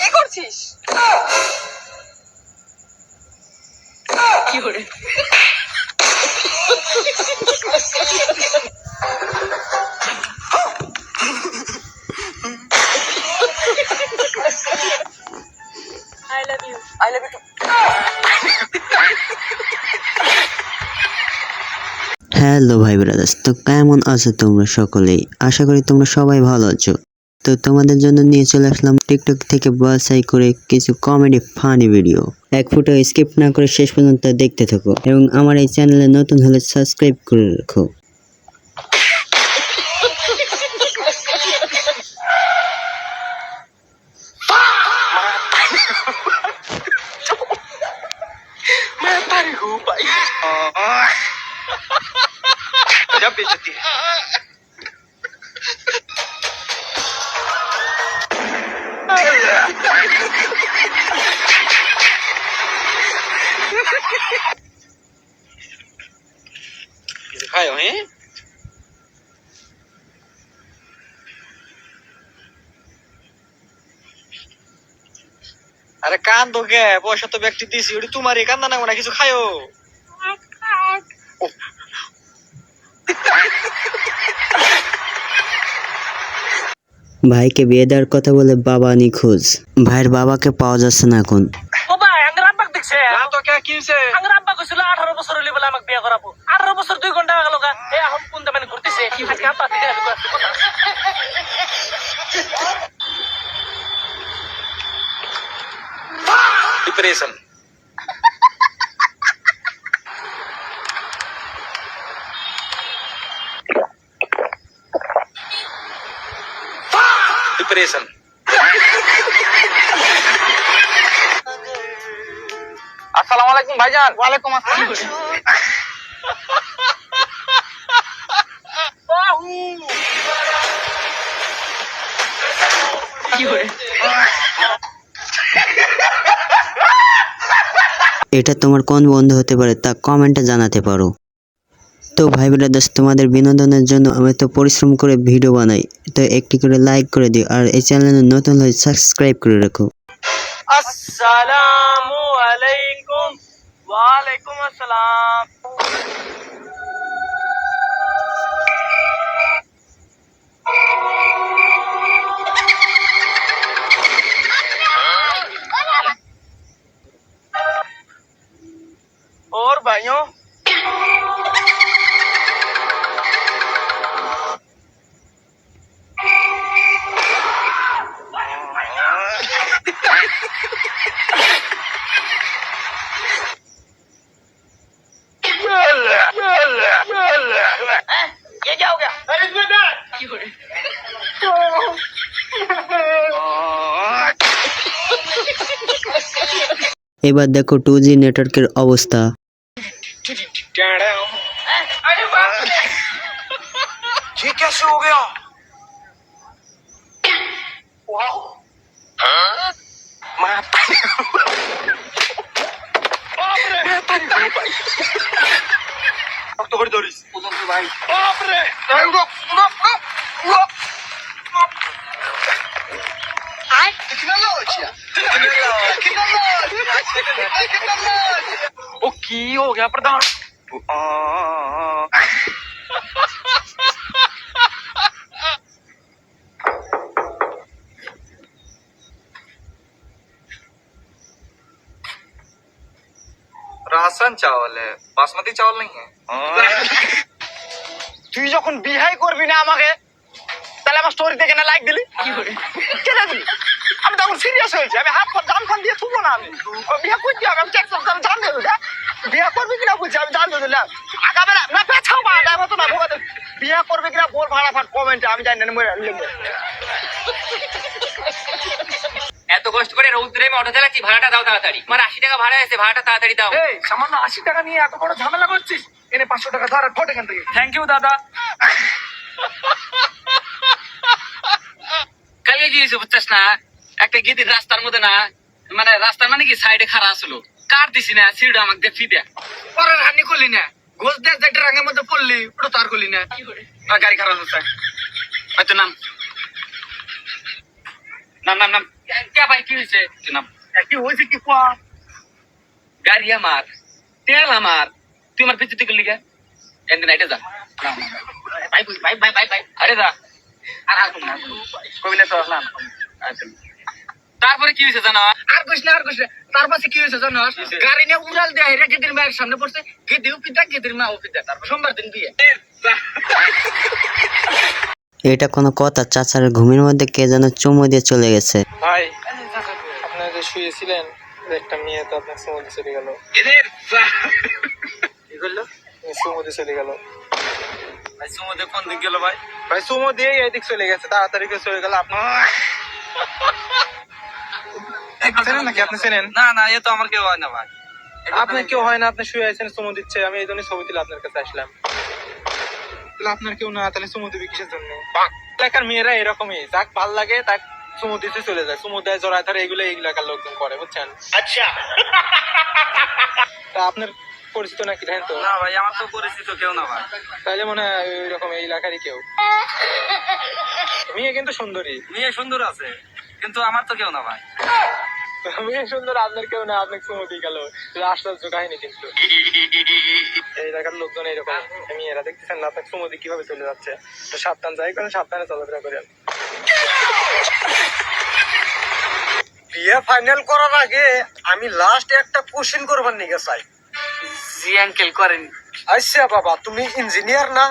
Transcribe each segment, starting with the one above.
কি করছিস? কি করে? I love you. I love you too. Hello ভাই ব্রাদার্স, তো কেমন আছো তোমরা সকলেই? আশা করি তোমরা সবাই ভালো আছো। তো তোমাদের জন্য নিয়ে চলে আসলাম টিকটক থেকে বাছাই করে কিছু কমেডি ফানি ভিডিও। এক ফুটো স্কিপ না করে শেষ পর্যন্ত দেখতে থাকো এবং আমার এই চ্যানেলে নতুন হলে সাবস্ক্রাইব করে রাখো। जब बेइज्जती है दिखाए हैं अरे कान दो गे পয়সা তো ব্যক্তি দিছি ওটি তোমারই কান্দা না ওনা কিছু খায়ো ভাইকে বিয়ে দেওয়ার কথা বলে বাবা নিখোঁজ। ভাইয়ের বাবাকে পাওয়া যাচ্ছে না এখন। ও ভাই আঙ্গার আব্বা দেখছে না তো কে কিছে আঙ্গার আব্বা কইছিল 18 বছর হইলে বলে আমাকে বিয়ে করাবো। 18 বছর 2 ঘন্টা গেল গা। এই এখন কোন দামে ঘুরতেছে আজকে আব্বা দিতে হবে। डिप्रेशन डिप्रेशन अस्सलाम वालेकुम भाईजान वालेकुम अस्सलाम কি করে? এটা তোমার কোন বন্ধু হতে পারে তা কমেন্টে জানাতে পারো। তো ভাই ব্রাদার্স, তোমাদের বিনোদনের জন্য আমি তো পরিশ্রম করে ভিডিও বানাই, তো একটি করে লাইক করে দিও আর এই চ্যানেলে নতুন হলে সাবস্ক্রাইব করে রাখো। আসসালামু আলাইকুম। ওয়া আলাইকুম আসসালাম। और भाइयों ये क्या हो गया? अरे কি করে? এবার দেখো 2G নেটওয়ার্কের অবস্থা। अरे बाप रे। ये कैसे हो गया वाह माता बाप रे भाई तो बड़ी दोरिस उधर से भाई बाप रे कितना लॉज ओ की हो गया प्रधान রাসন চাवल है बासमती चावल नहीं है তুই যখন বিহাই করবি না আমাকে তাহলে আমার স্টোরি দেখে না লাইক দিলি কি করে? কেন দিলি আমি তখন সিরিয়াস হয়েছি আমি হাত পা জান ফান দিয়ে থুবো না আমি বিয়া করছি আমি চেক করতে আমি জান দেবো বিয়া করবি কিনা বলছি আমি জান দেবো না আগাবেলা না পেছাও বাড়া মতো না ভোগাতে বিয়া করবি কিনা বল ভাড়া ফাট কমেন্টে আমি জানি না মরে লিখবো এত কষ্ট করে রৌদ্রে আমি অটো চালাচ্ছি, ভাড়াটা দাও তাড়াতাড়ি। আমার 80 টাকা ভাড়া আছে, ভাড়াটা তাড়াতাড়ি দাও। এই সামান্য 80 টাকা নিয়ে এত বড় ঝামেলা করছিস এনে 500 টাকা ধর আর ফট এখান থেকে থ্যাংক ইউ দাদা। কালকে কি হয়েছে বুঝছিস না, একটা গিদির রাস্তার মধ্যে না, মানে রাস্তার মানে কি সাইডে খাড়া আসলো, কার দিছি না সিঁড়ি আমাকে দিয়ে ফি দেয়া পরের হানি করলি না গোস দেশ যেটা রঙের মধ্যে পড়লি ওটা তার করলি না গাড়ি খারাপ হচ্ছে হয়তো নাম নাম নাম নাম কে ভাই কি হয়েছে জনাব? কি হয়েছে কি কোয়া? গাড়ি আমার, তেল আমার, তুই আমার পিছু থেকে লিখে একদিন আইটে যা। ভাই ভাই ভাই ভাই ভাই আরে যা। আর আসুন না কবি না তো না তারপরে কি হয়েছে জানো? আর কইস না তার পাশে কি হয়েছে জানো? গাড়ি নিয়ে উড়াল দেয় রে গেদির মায়ের সামনে পড়ছে, গেদি উপিদা গেদির মা উপিদা, তারপর সোমবার দিন বিয়ে। এটা কোনো কথা? চাচার ঘুমের মধ্যে কে যেন চুমু দিয়ে চলে গেছে। ভাই আপনারা যে শুয়েছিলেন একটা মেয়ে তো আপনার সমুদ্রে চলে গেল। কি করলো সমুদ্রে চলে গেল ভাই? সমুদ্রে কোন দিক গেল ভাই? ভাই সুমো দিয়ে এদিক চলে গেছে, তাড়াতাড়ি করে চলে গেল। আপনার চেনেন নাকি? আপনি চেনেন? না না, এ তো আমার কেউ হয় না ভাই। আপনার কেউ হয় না, আপনি শুয়ে আছেন, সুমো দিচ্ছে। আমি এই জন্য ছবি তুলে আপনার কাছে আসলাম। তাহলে আপনার কেউ না, তাহলে সুমো দিবি কিসের জন্য? এলাকার মেয়েরা এরকমই, যাক ভাল লাগে তাক সুমো দিতে চলে যায়, সুমো দেয়, জড়ায় ধরে, এগুলো এই এলাকার লোকজন করে, বুঝছেন? আচ্ছা তা আপনার পরিচিত নাকি? দেখেন তো। না ভাই, আমার তো পরিচিত কেউ না ভাই। তাহলে মনে হয় ওইরকম এই এলাকারই কেউ। মেয়ে কিন্তু সুন্দরী। মেয়ে সুন্দর আছে, কিন্তু আমার তো কেউ না ভাই। মেয়ে সুন্দর, আপনার কেউ না, আপনাকে সুমো দিয়ে গেল। আশ্চর্য কাহিনী কিন্তু। এই এলাকার লোকজন এইরকম, মেয়েরা দেখতেছেন না আপনাকে সুমো দিয়ে কিভাবে চলে যাচ্ছে। তো সাবধান যাই করেন, সাবধানে চলাফেরা করেন। বিয়ে ফাইনাল করার আগে আমি লাস্ট একটা কোশ্চেন করবার নিয়ে চাই। জি আঙ্কেল করেন। আচ্ছা বাবা, তুমি ইঞ্জিনিয়ার না?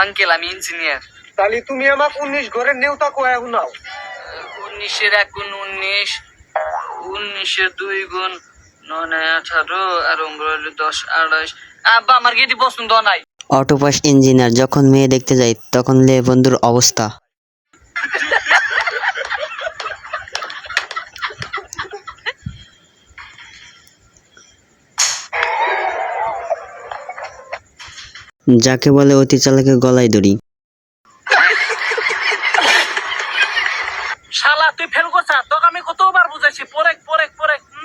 আঙ্কেল আমি ইঞ্জিনিয়ার। তাহলে তুমি আমাকে 19 ঘরের নেওতা কয়া নাও। 19-এর 1 গুণ 19, 19-এর 2 গুণ 9 18 আর 10 28। আব্বা আমার গেদি পছন্দ নাই। অটোপাস ইঞ্জিনিয়ার যখন মেয়ে দেখতে যায় তখন লে বন্ধুর অবস্থা। যাকে বলে অতি চালাকের গলায় দড়ি। শালা তুই ফেল করছা, তোকে আমি কতবার বুঝাইছি, পরেক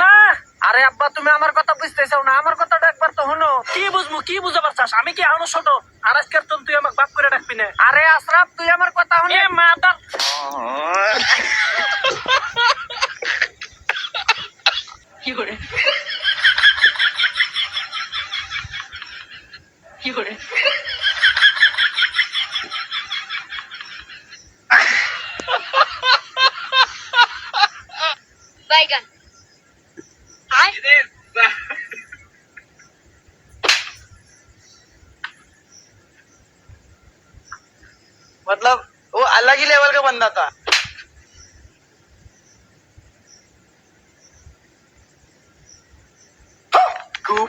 না। আরে আব্বা, তুমি আমার কথা বুঝতেছো না? আমার কথাটা একবার তো শোনো। কি বুঝবো, কি বুঝাবার চাস? আমি কি এখনো ছোট? আর আজকের তুই আমাকে বাপ করে ডাকবি না? আরে আশরাফ, তুই আমার কথা শোনো। এ মাদার, কি করে কি করে बैगन आय मतलब वो अलग ही लेवल का बंदा था।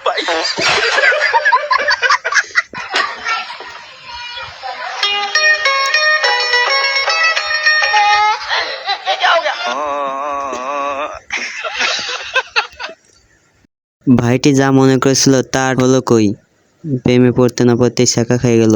भाई ये क्या हो गया? ভাইটি যা মনে করেছিল তার হলো কই, প্রেমে পড়তে না পড়তেই শেখা খেয়ে গেল।